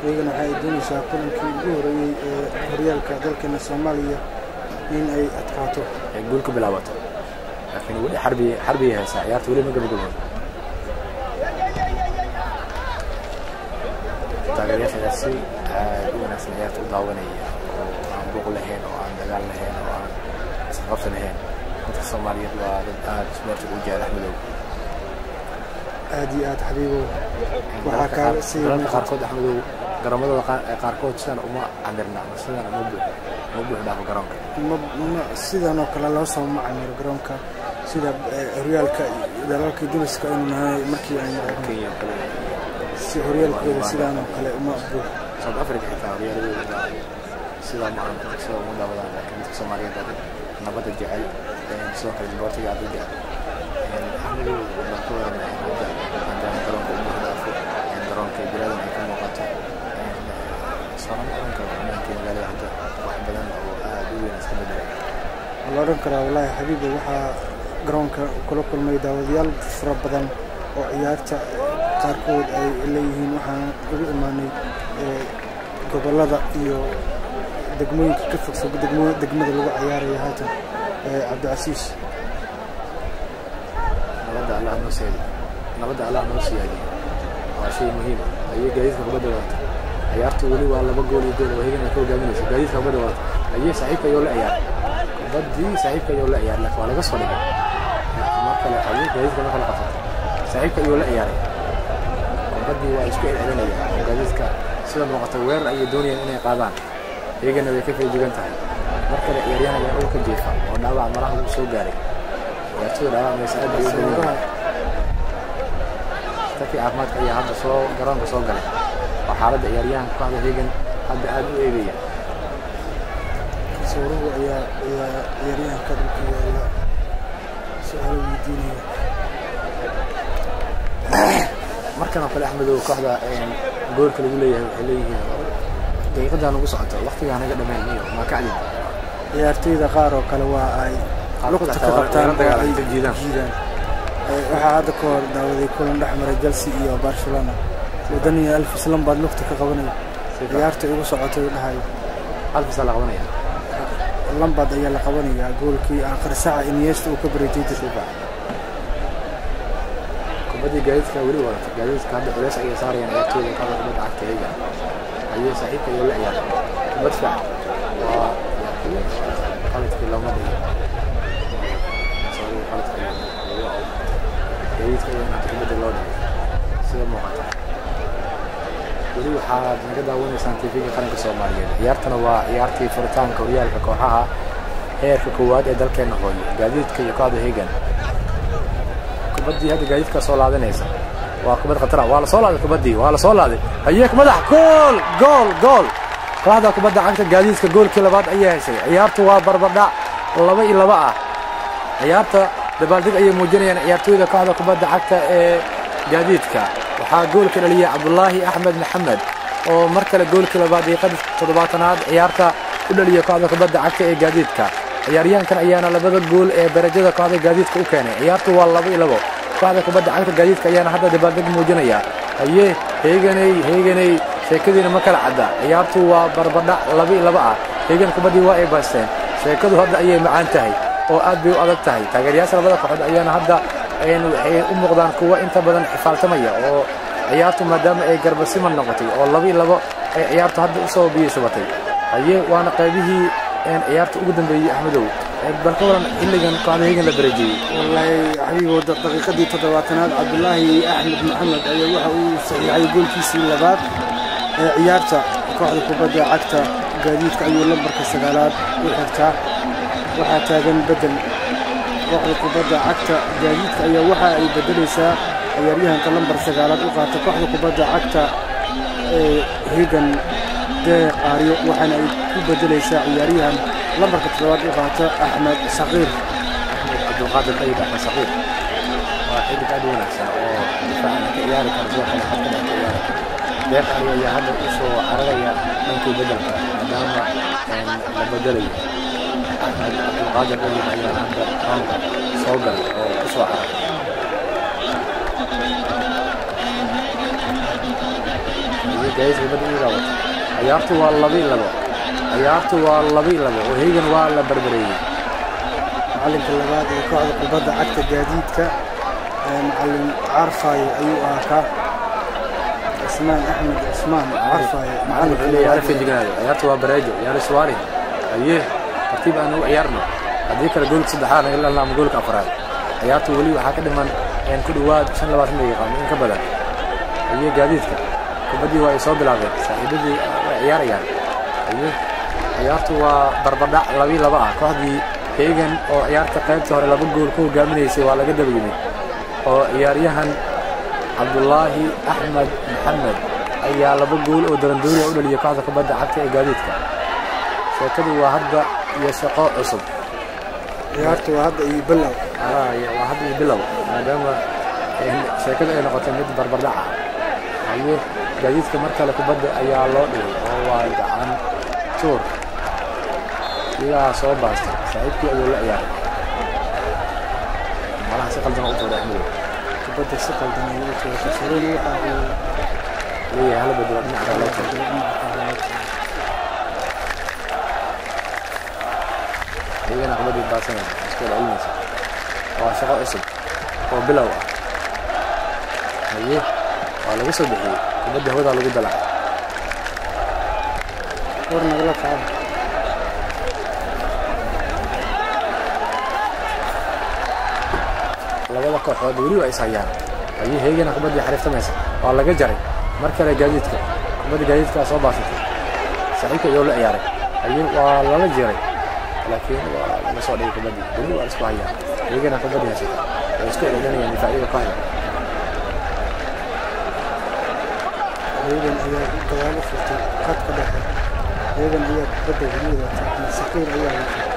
iyagana waxay doonaysaa kulankii ugu horeeyay ee horyaalka dalkeena Soomaaliya in ay adkaato ay gool ku bilaabato laakiin wali xarbi haysa ciyaartu wali ma gabagabo taageerayaashaasi aad u wanaagsan ciyaarta u daawanaya oo aan buuq lahayn oo aan dagaal lahayn oo aan isqabsi lahayn dadka Soomaaliyeed waa dad aad isboortiga u jecel Axmedow aad iyo aad xabiibo waxaa kaaga sii qaarkood axmedow garoomada qaarkood sidan uma camirna sidan uma buux dhaafo garoonka sidan oo kale loo soo macamiro garoonka sida horyaalka dalalka duniska inuu nahay markii aan Kenya kale si horyaalkooda sidan oo kale uma buux South Africa xitaa horyaalada sida macaan soo uma dhawadaan laakiin dadka Soomaaliyeed nabadda jecel soo kale sportiga aad u jecel axmedow waxaan ku waramayaa hadda garoonka u buux dhaafo garoonka jiradan ay ka muuqato صراحة ممكن قال هذا واحد بدل أو أدوية نستمر. الله رنكر والله حبيبي وحى جرونك كل ميدا وديال فرب بدل وعيارت قاركود أي اللي هي وحى قبل ماني قبل هذا يو دقمين كيف تصب دقمين اللي عياري هذا عبد العزيز. نبدأ على نوسيدي نبدأ على نوسيدي شيء مهم أي جايز قبل عيارته ولي ولا بقول يقول وهي ما يكون جامد شو جايز قبل وقت أي صحيح يقول عيار بدي صحيح يقول عيار لك ولا قصة لك ما كلا حلو جايز كمان خلق قصة صحيح يقول عيار بدي وإشكال علينا جايز كا سلام وقت وير أي دنيا إني قادان هيك إنه كيف يجي جنتها مركل عيارينا يقول كجيفة ونابع مراه وسوق جاري يعتبر هذا مسألة بيسمونها تكفي عفمات أي حد صو جرام صو جاري وحالة عياريان كهذا هيجن حد أدو إيبيا صوره يا عياريان كذا كذا سؤال الدينية مركنا في الأحمد وكهذا جول كل جوليه عليه دقيقة أنا وصعته وقت أنا قد ما ما كعدي عيارتي إذا قارو كلوا أي لقطة كبتان جيدان waxaa hadda ka hor daawaday kulan dhexmaray Chelsea iyo Barcelona wadaniga alf islan baad lugta ka qabanay ciyaarta ugu socotay dhahay alf islan la qabanaya lambad ayaa la qabanaya goolkii aakhir saaca Iniesta uu ka bareejay Silva kubadii gaadidka wali wada gaadidka hadda culays ay saarayaan ciyaartooyda ka wada kubadda cagtayga ayay saaxiibka iyo la ciyaar kubad fiican waa qaladkii lama dhigo جيد كأنه تقبل اللون سيدا موقتا ولي waxaad naga daawanaysan TV-ga qaranka Soomaaliyeed ciyaartana waa ciyaartii furitaanka horyaalka kooxaha heerka koowaad ee dalkeena hooyo gaadiidka iyo kooxda Hegan kubadii hadda gaadiidka soo laadanaysa waa kubad khatar ah waa la soo laaday kubadii waa la soo laaday hayeek madax gool kooxda kubadda cagta gaadiidka goolkii labaad ayay heshay ciyaartu waa barbardhac 2-2 ah ciyaarta dabaaldeg ay muujinayaan ciyaartooyda kooxda kubadda cagta ee gaadiidka waxaa goolka dhaliyay Cabdullaahi Axmed Maxamed oo mar kale goolkii labaad ee qadis 7aad ciyaarta u dhaliyay kooxda kubadda cagta ee gaadiidka ciyaaryahankan ayaana labada gool ee darajada kooxda gaadiidka u keenay ciyaartu waa 2-2 kooxda kubadda cagta gaadiidka ayaana hadda dabaaldeg muujinaya haye heeganay sheekadiina ma kala cadda ciyaartu waa barbardhac 2-2 ah heegan kubadii waa ay baasteen sheekadu hadda ayay macaan tahay oo aad bay u adag tahay taageerayaasha labada kooxood ayaana hadda waxay u muuqdaan kuwa inta badan xifaaltamaya oo ciyaartu maadaama ay garbasiman noqotay oo 2-2 ay ciyaartu hadda u soo biyeysabatay haye waana qaybihii ciyaarta ugu dambeeyay Axmedow bal ka waran xilligan kooxda Hegan la bareejiyay wallahi xabiibo daqiiqadii 7aad Cabdullaahi Axmed Maxamed ayaa waxa uu saxiixay goolkiisii labaad ee ciyaarta kooxda kubadda cagta gaadiidka ayuu lambarka 9aad u xirtaa waxaa taagan bedel kooxda kubadda cagta gaadiidka ayaa waxa ay bedelaysaa ciyaaryahanka lambar 9aad u qaata kooxda kubadda cagta ee Hegan qaariyo waxaana ay ku bedelaysaa ciyaaryahan lambarka 7aad u qaata Axmed Saqiir Abdulqaadir Qayd Axmed Saqiir waa xiddig aad u wanaagsan oo difaacan ka ciyaari kara sidoo kale xadka ka ciyaari qaariyo ayaa hadda u soo cararaya dhankii bedelka maadaama la bedelayo Abdulqaadir Qayd ayaa hadda qaranka soo galay oo ku soo carar جايز بدو يراوت عيارته والله oo Hegan waa la barbareeyay macalinka labaad ee kooxda kubadda cagta gaadiidka macallin Carfay ayuu ahaa Ismaan Axmed Ismaan Carfay macalinka leeyahay fijigaay ciyaartu waa bareejo ciyaar Suwaari aye tartiib aan u ciyaarno hadii kala goolka saddexaad ilaa goolka afraad ciyaartu wali waxa ka dhiman ku dhawaad 25 daqiiqo in ka badan ayay gaadiidka kubaddii waa ay soo bilaabeen saaxiibadii ciyaarayaan ciyaartu waa barbardhac 2-2 ah kooxdii Hegan oo ciyaarta qaybta hore 2 gool ku hogaaminaysay waa laga daba yimid oo ciyaaryahan Abdullahi Ahmed Mohamed ayaa 2 gool oo darandoori u dhaliyay kooxda kubadda cagta ee gaadiidka sheekadu waa hadda iyo shaqo cusub ciyaartu waa hadda iyo bilow waa hadda iyo bilow maadaama sheekadu ay noqotay mid barbardhac ah ayuu gaadiidka mar kale kubadda ayaa loo dhigay oo waa gacan tuur ilaa soo baastay saaxiibkii ayuu la ciyaaray malaha si qaldan u tuuray Axmed kubadda si qaldan ayuu u tuuray Shalay waxa uu leeyahay hal badalo dhinaca loo tuuray ayagana kubadii baasanaya iska celinaysa waa shaqo cusub oo bilow ah waa lagu soo bixiyay kubadda hawada lagu dalacay warna la qaad labada kooxood weli waa is hayaan ayay Hegan kubadii xariiftamaysa waa laga jaray mar kale gaadiidka kubadda gaadiidka soo baasatay saaxiibka ayuu la ciyaaray waa lala jiray laakiin waa laga soo dhigay kubadii weli waa isku hayaan Hegan kubadii haysata way isku celinayaan difaacyada kooxda Hegan ayaa gadaal u furtay khadka dhexe Hegan ayaa kubadda guriyada taagtay Saqiir ayaa watay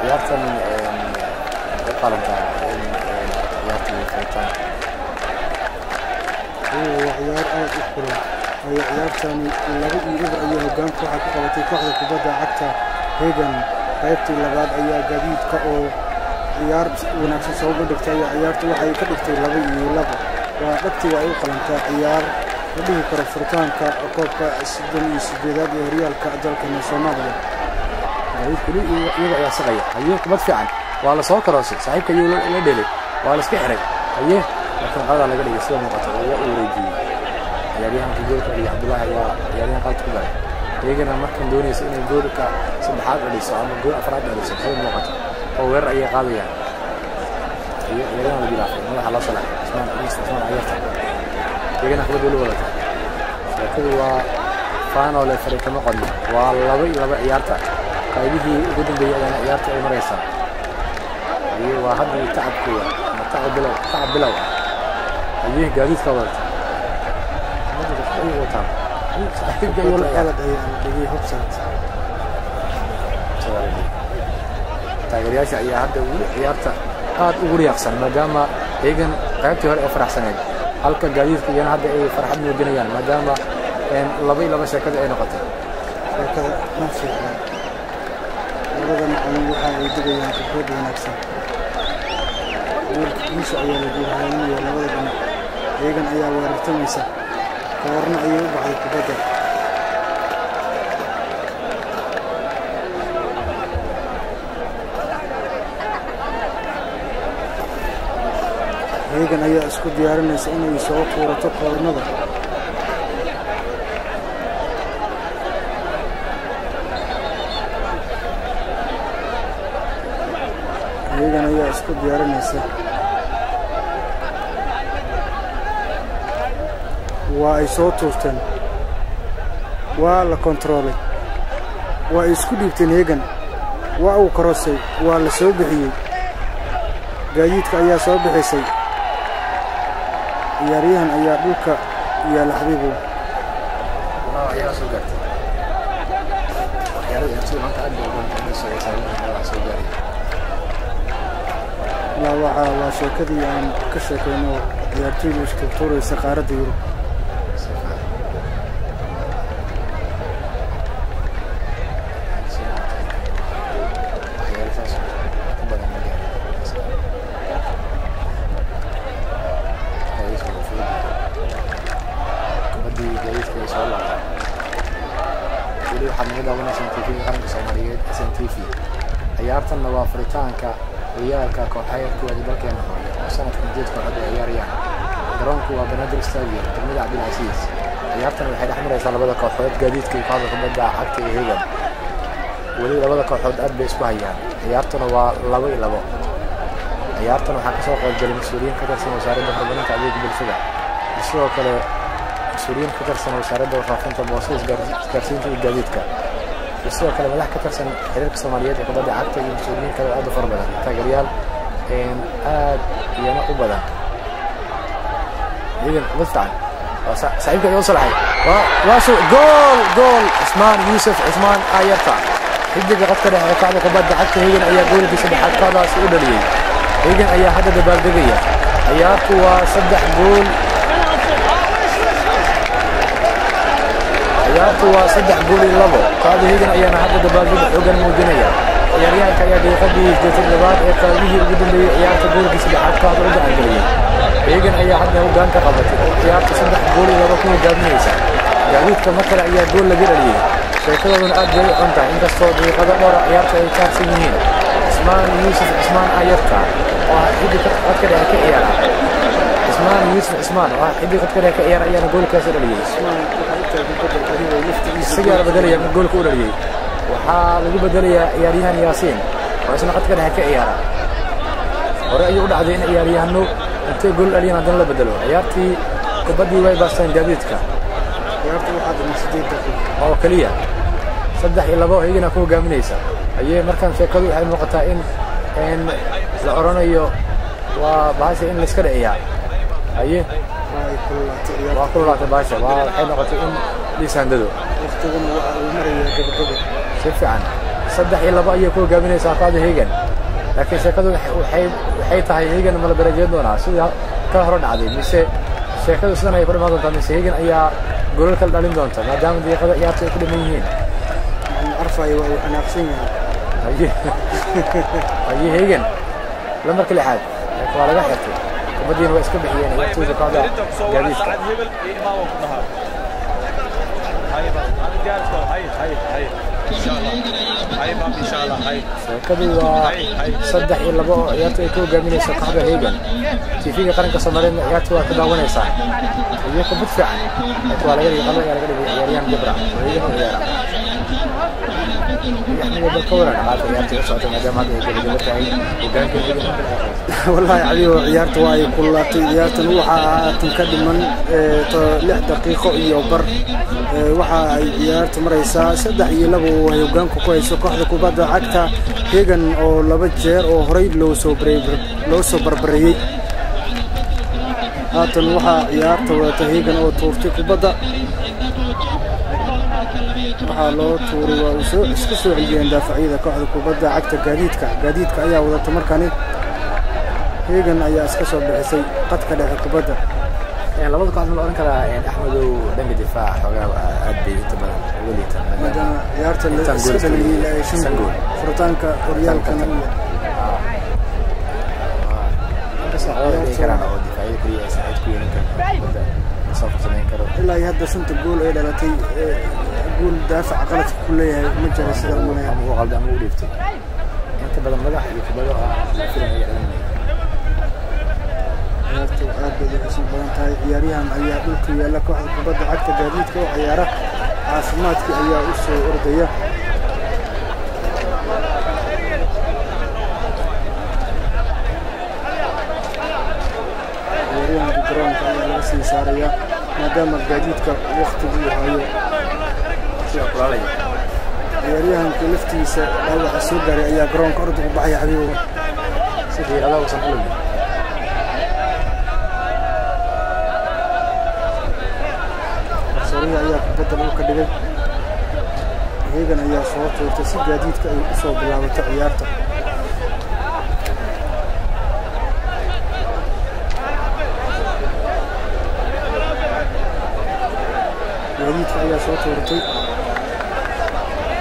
ciyaartan qalanta ciyaartii faytaan ciyaar aad u kulul ay ciyaartan laba iyo ayay hoggaan waxa ku qabatay kooxda kubadda cagta Hegan qaybtii labaad ayaa gaadiidka oo ciyaar wanaagsan soo bandhigtay ciyaartu waxay ka dhigtay 2-2 waa dhagtii ay u qalantaa ciyaar la dhihi karo furitaanka koobka 88aad ee horyaalka dalka Soomaaliya kuli iyaga ayaa saqaya ayuu kubad fiican waa la soo karoosay saaxiibka ayuu la dhelay waa la iska xiray laakiin qadada laga dhigay sida muuqata oo uu wareejiyay ciyaaryahanka goolka iyo Abdullahi ayaa ciyaaryahan qalad ku galay iyagana markan doonaysa inay goolka saddexaad dhaliso ama gool afraad dhaliso sida muuqata oo weerar ayay qaadayaan ciyaaryahan la bilaafay madaxa loo salaxay Ismaan ayarta iyagana kubad wali wadata sheekadu waa faanole fariiqamo qodna waa 2-2 ciyaarta qaybihii ugu dambeeyay ayana ciyaarta ay maraysaa waa hadda tacabkooda ama tacab bilow ayay gaadiidka wadata madada ay wataan saaxiibka ayuu la qalad ay dhigay hubsad taageerayaasha ayaa hadda weli ciyaarta aad ugu riyaaqsan maadaama Hegan qaybtii hore ay faraxsaneed halka gaadiidka iyana hadda ay farxad muujinayaan maadaama 2-2 sheekada ay noqotay sheekada nafsi labada macallin waxa ay digayaan khibrad wanaagsan wiilkiisa ayaa lagu haynaya labada dhinac Hegan ayaa weerartamaysa koorna ayay u baxday kubadda Hegan ayaa isku diyaarinaysa inay soo tuurato koornada Hegan ayaa isku diyaarinaysa waa ay soo tuurteen waa la kontroolay waa ay isku dhiibteen Hegan waa uu karoosay waa la soo bixiyay gaadiidka ayaa soo bixisay ciyaaryahan ayaa dhulka yaala xabiibo ayaa soo gaartay waxyaalaha intii maanta aad loo baahan soo gaaray waa sheekadii aan ka sheekayno ciyaartoyda isku tuuraysa qaaradda Yurub ciyaartanna waa furitaanka ciyaarka kooxaha kuwada dalkeena hooyo oo sanadkan jeedka hadda ciyaarayaan garoonku waa Banaadir Stadium degmada Cabdilcasiis ciyaartan waxay dhex maraysaa labada kooxood gaadiidka iyo kooxda kubadda cagta ee Hegan weli labada kooxood aad bay isku hayaan ciyaartuna waa 2-2 ciyaartan waxaa ka soo qaybgalay mas'uuliyiin ka tirsan wasaaradda horumarinta adeega bulshada sidoo kale mas'uuliyiin ka tirsan wasaaradda warfaafinta boosada isgaarsiinta iyo gaadiidka sidoo kale madax ka tirsan xiriirka Soomaaliyeed ee kubadda cagta iyo mas'uuliyiin kale aad u fara badan taageerayaal aad iyana u badan idan wadaan صاحبك يوصل عليه واسو جول عثمان يوسف عثمان آيرتا حدق قد كده كعبة كبد حتى هيجن أي جول بسبب حد كذا سؤالي هيجن أي حدا دبابية آيرتا وصدح جول آيرتا وصدح جول اللبو هذا هيجن أي أنا حدا دبابية حقن موجنية يريان كيا بيقضي جت اللبات كاريه يقدم لي آيرتا جول بسبب حد كذا رجع عندي هيجن أي حدا هو جان كقبتي آيرتا صدح جول اللبو كله جابنيسا جابيت كمثل أي جول لجير ليه شكله من أجل أنت عند الصوت قد مر آيرتا كارسينين عثمان يوسف عثمان آيرتا واحد قد كده كإيرا عثمان يوسف عثمان واحد قد كده كإيرا أنا جول كاسر ليه عثمان السجارة بدلية من جول كورة ليه وحال بدلية يا ريهان ياسين وعشان قد كده كإيرا ورأيي وضع ذين يا ريهانو أنت جول ألينا دلنا بدلوا عيارتي كبدي واي باستين جابيتك عيارتي واحد من 60 دقيقة أو كلية صدح إلا بو هيجنا كو جامنيسا أيه مركان شكله هاي المقطع إن الأورانيو وبعث إن لسكر إياه أيه وكل باشا وحين قلت إن لساندو يختم ومريا قبل شوف عن صدح إلا بو أيه كو جامنيسا قاعد هيجن لكن شكله حيت هيجن مال برجال دونا سوى كهرن عادي بس شكله سنة يقول ما ضد بس هيجن أيه قولوا كل دالين دونتا ما دام دي قد يعطي كل ميين أرفعي وأنا أقسمها أيه هيجن لما كل حد ولا لا حتى وبدين هو اسكب حيان يعطي قاعدة جديد إن شاء الله هاي باب إن شاء الله هاي كذا صدح إلا بو يعطي كل جميل سقعدة هيجن تيجي قرن كسمرين يعطي وكذا ونيسا يكون بدفع ولا يري قال يا ريان جبرا وهيجن ويا يعني بالكورة أنا عارف عيارتي أصعد ما والله عيو عيارتي واي كلاتي عيارتي وحا تنكدم من 6 دقيقة iyo bar waxa ay ciyaartu maraysaa 3-2 hoggaanku ku hayso kooxda kubadda cagta Hegan oo 2 jeer oo horey loo soo barbariyay haatan waxa ciyaarta wada Hegan oo tuurtay kubadda waxaa loo tuuray waa soo isku soo celiyeen daafacyada kooxda kubadda cagta gaadiidka ayaa wadata markani Hegan ayaa iska soo bixisay qadka dhexe kubadda labada kooxood ma oran karaa Axmed oo dhanka difaac xogaa aad bay inta badan walitan madama ciyaarta la iska dhaliyay 5 gool furitaanka horyaalkan ilaa hadda 5 gool ay dhalatay gool daafac qalad ku leeyahay ma jiro sida malaha uu qaldan uu dhiftay inta badan madax iyo kubado filanaya ciyaartu aad bay u xisib badan tahay ciyaaryahan ayaa dhulka yaala kooxda kubadda cagta gaadiidka oo ciyaara caafimaadkii ayaa u soo ordaya ciyaaryahanka garoonka ayaa laga sii saaraya maadaama gaadiidka waqtigii hayo ciyaaryahanka laftiisa dhaawaca soo gaaray ayaa garoonka orod ugu baxaya xabiibo sidii adaa uusan u leeyahay ayaa kubadda lagu ka dhigay Hegan ayaa soo tuurtay si gaadiidka ay u soo bilaabato ciyaarta gaadiidka ayaa soo tuurtay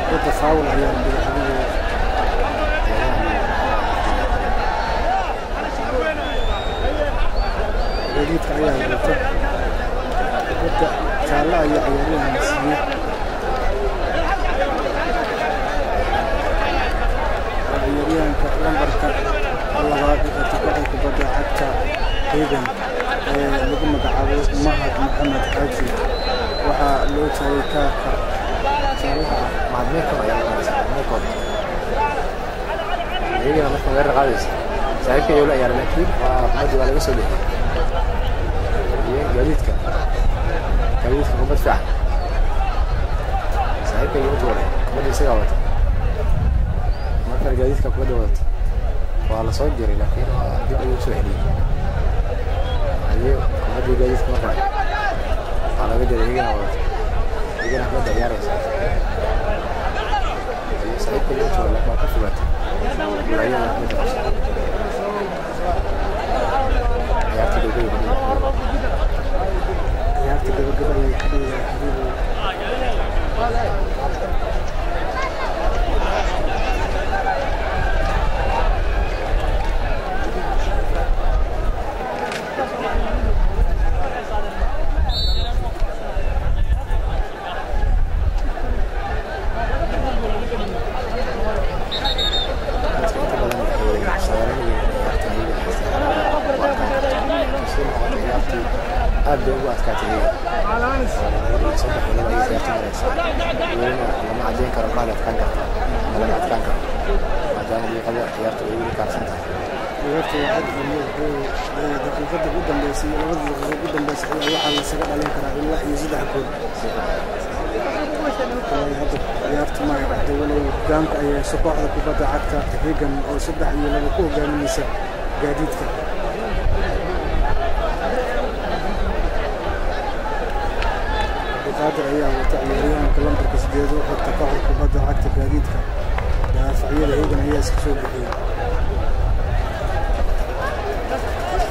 kubadda faawul ayaa la dhigay gaadiidka ayaa la dhigay kubadda جالله يا عيالين مسيح عيالين كلامبر الله هذا تقطع كبدا حتى هيجن لقوا مقعد مهد محمد حاجي وحا لو تاي كاكا جالها معدنكم يا كود هيجي أنا مثلا غير غادي ساعتها يقول يعني لكن ما دي ولا يسوي جديد كان كوبات فعل ساعتها يقول تقول ما دي سجوات ما كان جديد كوبات دوت وعلى صوت جري لكن دي يسوي هذه كوبات جديد ما كان على قدر هيجي أنا أحمد ديار سعيد كلية شغل لك ما كفلت ولا يوم أحمد ديار يعطي دقيقة يعطي دقيقة أبدأ أتكاتي صدق ولا أي زيارة مريس لما عدين كرقالة أتكانك لما أتكانك عدان اللي قبل زيارته إيولي كارسنتها زيارته واحد دقيقة جدا بس لابد دقيقة جدا بس واحد سقط عليه كرا إلا يزيد حكون زيارته ما يبعد ولو قامك أي سقوط كوبا عكتا تحقيقا أو صدق إلا بكوه قام النساء جديد قادر أيام وتعييريهم كلام تركز جيدو حتى كهر كبدا عكت جديدك دافعية أيضا هي سكسو بحية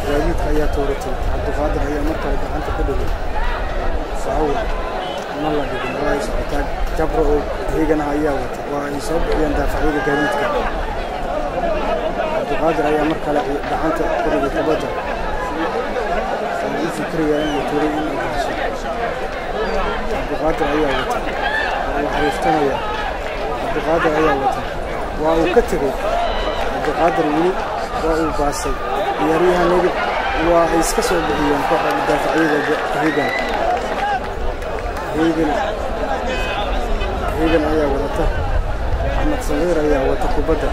جديدك أيها تورتي عبد القادر أيها مركز أنت كله فأول نلا جدا رئيس عتاق جبرو هيجنا أيها ويصب أيها دافعية جديدك عبد القادر أيها مركز أنت كله كبدا فالفكرية أن توري عبدالقادر أيها وطن وحريفتنا عبدالقادر أيها وطن وكتبه عبدالقادر ولي وباسي يريها نجد ويسكسوا بحيان فقط الدافعية هيجن أيها وطن أحمد صغير أيها وطن كبدا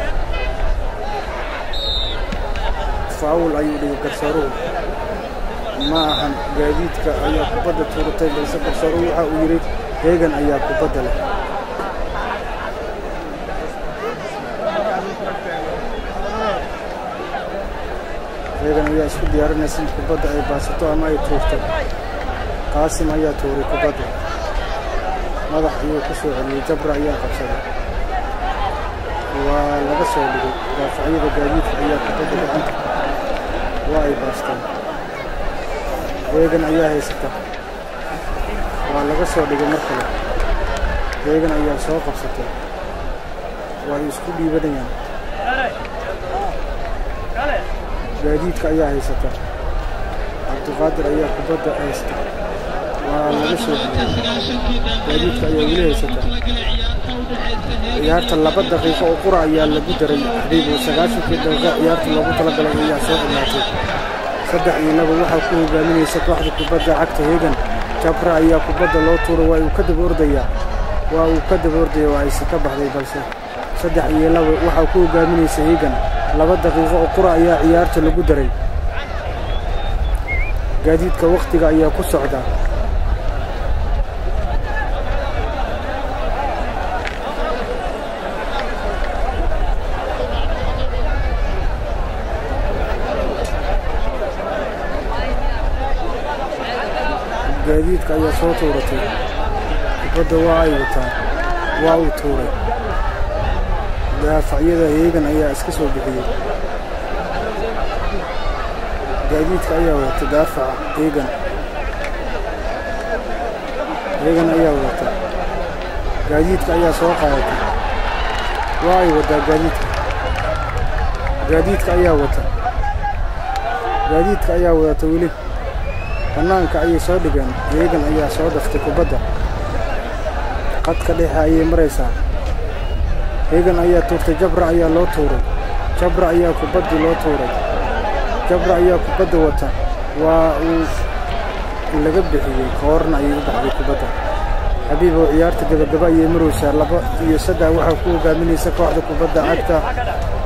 فأول أيها وكسروه ما أهم جديدك أيها كبدا تورتي بس كسروه ويريد هيجن أيها كبدا له هيجن أيها اسكو ديارنا سنت كبدا أي باسطو أما يتورتي قاسم أيها توري كبدا ماذا أيها كسو علي جبر أيها قبصده ولقصوا لي دافعية جديدك أيها كبدا أنت واي باستان هيجن أيها هيستا ولقصوا لي مركلة هيجن أيها سوق بسطة ويسكو بيبنيان جديدك أيها هيستا عبدالقادر أيها كبدا هيستا ولقصوا جديدك أيها ولي هيستا ciyaarta 2 daqiiqo oo qura ayaa lagu daray xiriir 90 daqiiqo ciyaarta lagu talagalay ayaa soo dhamaatay 3-2 waxa ku hogaaminaysa kooxda kubadda cagta Hegan Jabra ayaa kubadda loo tuuray waa uu ka dib ordaya waa ay ka baxday balse 3-2 waxa ku hogaaminaysa Hegan 2 daqiiqo oo qura ayaa ciyaarta lagu daray gaadiidka waqtiga ayaa ku socda جديدك أي صوت ورتي بدأ واعي واو توري دافعية هيجن أي أسكسو بحية جديدك أي وتدافع هيجن أي وت جديدك أي سوق هيك واعي ودا جديدك أي وت ولي فنانك أي صادقاً هيجن أي صادق تكبده قد كده أي مريسا هيجن أي تورت جبر أي لو توري جبر أي كبد لو توري جبر أي كبد وتا و اللي قبل هي كورن أي بعد كبده حبيب وعيارته gabagaba iyo marowsha 2 iyo 3 waxa ku hogaaminaysa kooxda kubadda cagta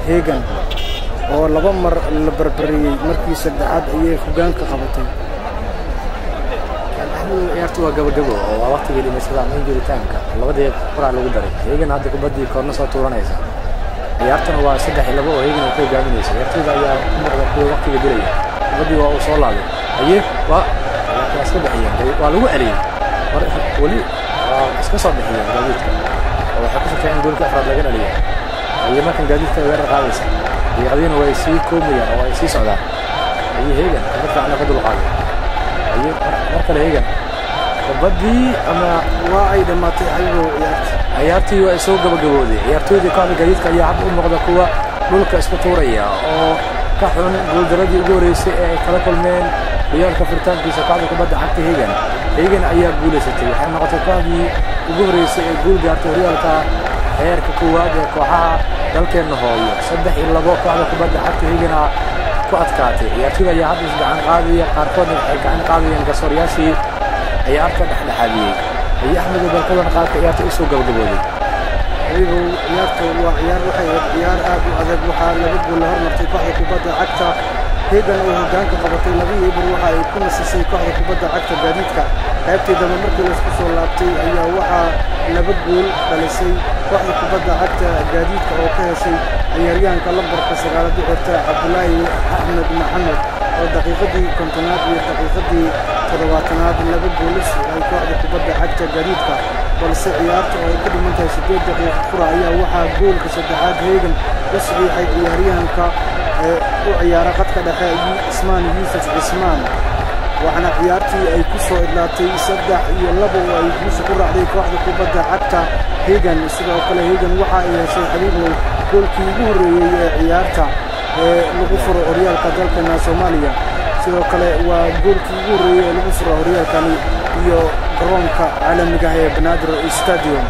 Hegan oo 2 mar la barbariyay markii saddexaad ayay hogaanka qabatay ciyaartu waa gabagabo oo waqtiga dhimasada aan jiritaanka labadii qoraal lagu daray Hegan hadda kubaddii koorna soo tuuranaysa ciyaartuna waa 3-2 oo Hegan ku hogaaminaysa ciyaartooyda ayaa ku marada kuwa waqtiga dilaya kubaddii waa uu soo laabay aye waa iska bixiyeen waa lagu celiyay wali iska soo bixiyeen gaadiidka oo waxa ku soo in goolka afraad laga dhaliyo aye markan gaadiidka weerar qaadaysa diiqadiina way sii koomayaan oo ay sii socdaan aye Hegan kubadda aan qadul qaaday aye markale Hegan kubaddii ama waa ay dhamaatay ciyaartii waa soo gabagabooday ciyaartooyda kooxda gaadiidka ayaa hadda u muuqda kuwa dhulka isku tuuraya oo ka xun gooldaradii ugu horeysay ee ay kala kulmeen riyaalka furitaankiisa kooxda kubadda cagta Hegan ayaa guuleysatay waxay noqotay kooxdii ugu horeysay ee guul gaartay riyaalka heerka koowaad ee kooxaha dalkeena hooyo 3-2 kooxda kubadda cagta Hegan ku adkaatay ciyaartooyda ayaa hadda gacan qaadaya qaarkood waxay gacan qaadayeen garsoorayaashii ciyaarta dhexdhexaadiyay ay Axmed Barkadan qaadka ciyaarta u soo gabagabooday ayuu ciyaartu waa ciyaar waxay ciyaar aad u adag waxa laga gool hormartay kooxda kubadda cagta Hegan oo hogaanka qabatay 2-2 waxa ay ku nasisay kooxda kubadda cagta gaadiidka qaybtii dambe markii la isku soo laabtay ayaa waxa laba gool dhalisay kooxda kubadda cagta gaadiidka oo ka heshay ciyaaryahanka lambarka 9 dhigta Cabdullaahi Axmed Maxamed oo daqiiqadii 50aad iyo daqiiqadii 70aad laba gool ay kooxda kubadda cagta gaadiidka balse ciyaarta oo ay ku dhimantahay 8 daqiiqo qura ayaa waxa goolka saddexaad Hegan u saxiixay ciyaaryahanka u ciyaara qadka dhexe Ismaan Yuusuf Ismaan waxaana ciyaartii ay ku soo idlaatay 3-2 oo ay guusha ku raacday kooxda kubadda cagta Hegan sidoo kale Hegan waxa ay heshay xiriir goolkii ugu horeeyay ee ciyaarta lagu furo horyaalka dalka Soomaaliya sidoo kale waa goolkii ugu horeeyay ee lagu furo horyaalkan iyo garoonka caalamiga ah ee Banaadir Stadium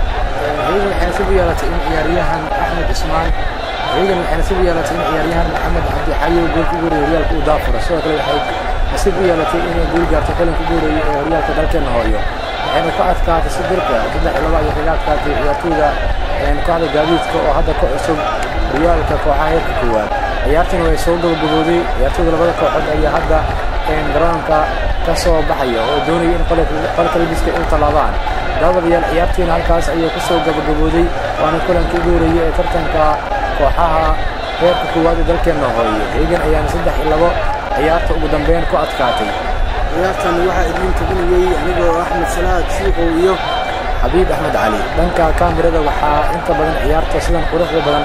Hegan waxay soo yeelatay in ciyaaryahan Axmed Ismaan Hegan waxay soo yeelatay in ciyaaryahan Maxamed Cabdi Xayo goolkii ugu horeeyay horyaalka u daafuro sidoo kale waxay nasiib u yeelatay inay gool gaarto kulanka ugu horeeyay ee horyaalka dalkeena hooyo waxayna ku adkaatay 3-2 iyo kaga adkaatay ciyaartooyda kooxda gaadiidka oo hadda ka cusub horyaalka kooxaha heerka koowaad ciyaartuna way soo gabagabooday ciyaartooyda labada kooxood ayaa hadda garoonka ka soo baxaya oo doonaya in qolka libiska ay talaabaan daawadayaal ciyaartiina halkaas ayay ku soo gabagabooday waana kulankii ugu horeeyay ee tartanka kooxaha heerka koowaad ee dalkeena hooyo Hegan ayaana 3-2 ciyaarta ugu dambeyn ku adkaatay ciyaartan waxa idin tabinayay anigoo Axmed Salaad Shiiqow iyo Xabiib Axmed Cali dhanka kaamirada waxaa inta badan ciyaarta sidan quruxda badan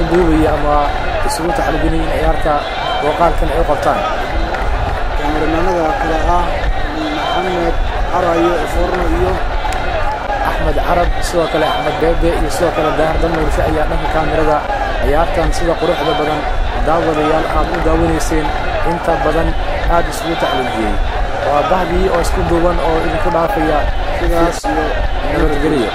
u duubaya ama isugu taxalubinayay ciyaarta waqaalkan ay qabtaan kaamirada kala ah Maxamed Arayo Forno iyo Axmed Arab sidoo kale Axmed Beebe iyo sidoo kale Daar Dameershe ayaa dhanka kaamirada ciyaartan sida quruxda badan daawadayaal aad u daawanayseen inta badan aad isugu taxalubiyay waa bahdii oo isku duuban oo idinku dhaafaya sidaas iyo nabadgelyo